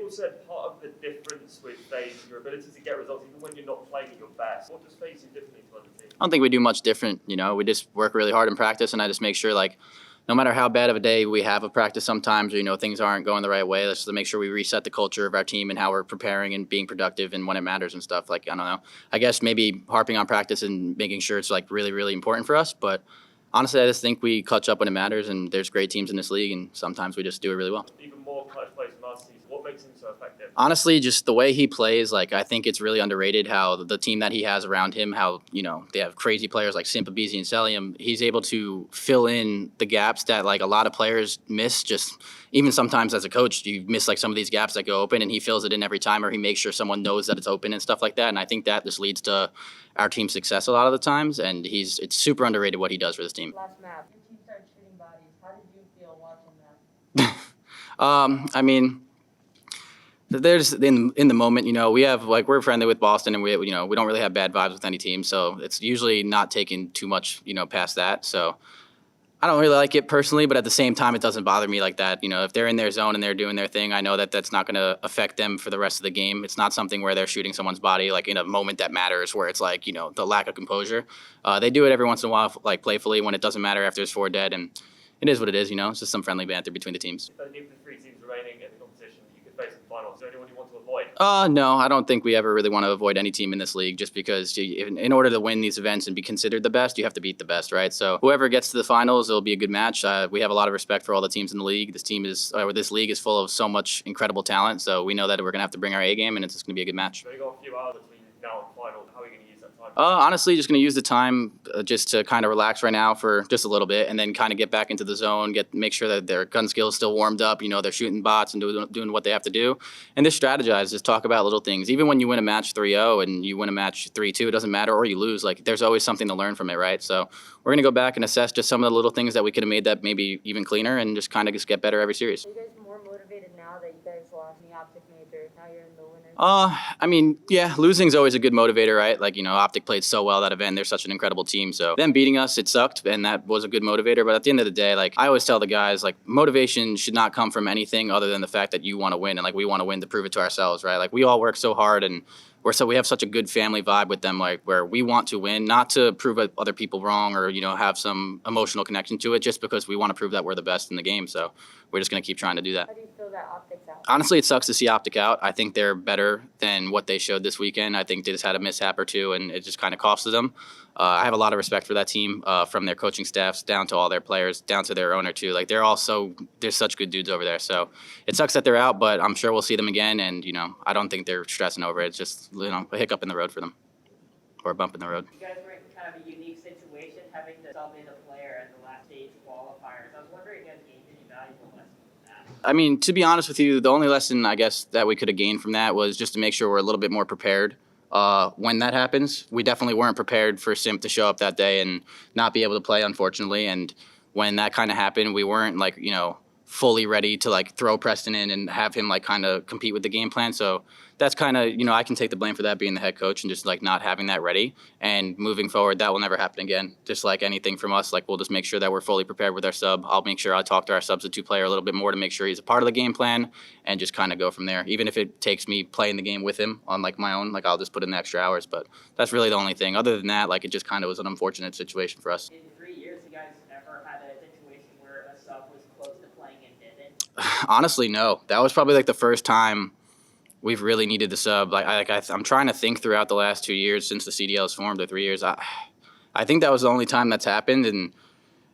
people said part of the difference with FaZe is your ability to get results even when you're not playing at your best. What does FaZe do differently to other teams? I don't think we do much different. You know, we just work really hard in practice, and I just make sure, like, no matter how bad of a day we have of practice sometimes, or, you know, things aren't going the right way, let's just make sure we reset the culture of our team and how we're preparing and being productive and when it matters and stuff. Like, I don't know. I guess maybe harping on practice and making sure it's, like, really, really important for us. But honestly, I just think we clutch up when it matters, and there's great teams in this league, and sometimes we just do it really well. Even more clutch plays from last season. What makes him so effective? Honestly, just the way he plays, like, I think it's really underrated how the team that he has around him, how, you know, they have crazy players like Simp, aBeZy, and Cellium. He's able to fill in the gaps that, like, a lot of players miss. Just even sometimes as a coach, you miss, like, some of these gaps that go open, and he fills it in every time, or he makes sure someone knows that it's open and stuff like that. And I think that just leads to our team's success a lot of the times, and it's super underrated what he does for this team. Last map, your team started shooting bodies. How did you feel watching that? I mean, there's in the moment, you know, we have, like, we're friendly with Boston, and we don't really have bad vibes with any team, so it's usually not taking too much, you know, past that. So I don't really like it personally, but at the same time, it doesn't bother me like that. You know, if they're in their zone and they're doing their thing, I know that that's not going to affect them for the rest of the game. It's not something where they're shooting someone's body, like, in a moment that matters, where it's like, you know, the lack of composure. They do it every once in a while, like, playfully, when it doesn't matter after there's 4 dead, and it is what it is, you know. It's just some friendly banter between the teams. If the 3 teams remaining in the competition, you could face in the finals. Is there anyone you want to avoid? No, I don't think we ever really want to avoid any team in this league, just because in order to win these events and be considered the best, you have to beat the best, right? So whoever gets to the finals, it'll be a good match. We have a lot of respect for all the teams in the league. This league is full of so much incredible talent, so we know that we're going to have to bring our A game, and it's just going to be a good match. So you got a few hours between now and the final. How are you going to use that time? Honestly, just going to use the time just to kind of relax right now for just a little bit, and then kind of get back into the zone, make sure that their gun skill is still warmed up, you know, they're shooting bots and doing what they have to do, and just strategize, just talk about little things. Even when you win a match 3-0 and you win a match 3-2, it doesn't matter, or you lose, like, there's always something to learn from it, right? So we're going to go back and assess just some of the little things that we could have made that maybe even cleaner, and just kind of just get better every series. Are you guys more motivated now that you guys lost in the OpTic Major? Now you're in the winners? I mean, yeah, losing's always a good motivator, right? Like, you know, OpTic played so well that event. They're such an incredible team. So them beating us, it sucked, and that was a good motivator. But at the end of the day, like, I always tell the guys, like, motivation should not come from anything other than the fact that you want to win, and, like, we want to win to prove it to ourselves, right? Like, we all work so hard, and we have such a good family vibe with them, like, where we want to win, not to prove other people wrong or, you know, have some emotional connection to it, just because we want to prove that we're the best in the game. So we're just going to keep trying to do that. How do you feel that OpTic's out? Honestly, it sucks to see OpTic out. I think they're better than what they showed this weekend. I think they just had a mishap or two, and it just kind of costed them. I have a lot of respect for that team, from their coaching staffs down to all their players, down to their owner too. Like, they're such good dudes over there. So it sucks that they're out, but I'm sure we'll see them again. And, you know, I don't think they're stressing over it. It's just, you know, a hiccup in the road for them, or a bump in the road. You guys were in kind of a unique situation, having to sub in a player at the last stage qualifiers. I was wondering if you guys gained any valuable lessons from that. I mean, to be honest with you, the only lesson, I guess, that we could have gained from that was just to make sure we're a little bit more prepared when that happens. We definitely weren't prepared for Simp to show up that day and not be able to play, unfortunately. And when that kind of happened, we weren't, like, you know, fully ready to, like, throw Preston in and have him, like, kind of compete with the game plan. So that's kind of, you know, I can take the blame for that, being the head coach, and just, like, not having that ready. And moving forward, that will never happen again. Just like anything from us, like, we'll just make sure that we're fully prepared with our sub. I'll make sure I talk to our substitute player a little bit more to make sure he's a part of the game plan, and just kind of go from there. Even if it takes me playing the game with him on, like, my own, like, I'll just put in the extra hours. But that's really the only thing. Other than that, like, it just kind of was an unfortunate situation for us. In 3 years, you guys ever had a situation where a sub was close to playing and didn't? Honestly, no. That was probably, like, the first time we've really needed the sub. I'm trying to think throughout the last 2 years since the CDL has formed, or 3 years. I think that was the only time that's happened, and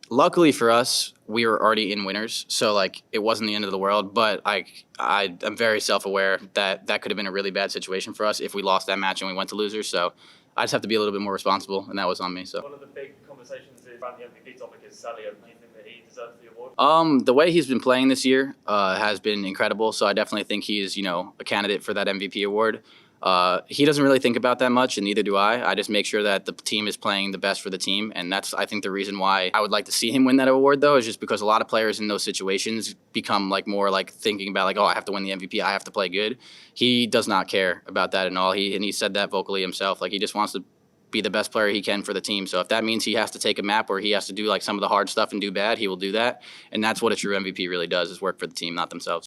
luckily for us, we were already in winners, so, like, it wasn't the end of the world. But I'm very self-aware that that could have been a really bad situation for us if we lost that match and we went to losers. So I just have to be a little bit more responsible, and that was on me. So One of the big conversations around the MVP topic is Cellium. Do you think that he deserves the award? The way he's been playing this year has been incredible. So I definitely think he is, you know, a candidate for that MVP award. He doesn't really think about that much, and neither do I. I just make sure that the team is playing the best for the team, and that's, I think, the reason why I would like to see him win that award, though, is just because a lot of players in those situations become, like, more, like, thinking about, like, oh, I have to win the MVP, I have to play good. He does not care about that at all. He said that vocally himself. Like, he just wants to be the best player he can for the team. So if that means he has to take a map where he has to do, like, some of the hard stuff and do bad, he will do that. And that's what a true MVP really does, is work for the team, not themselves.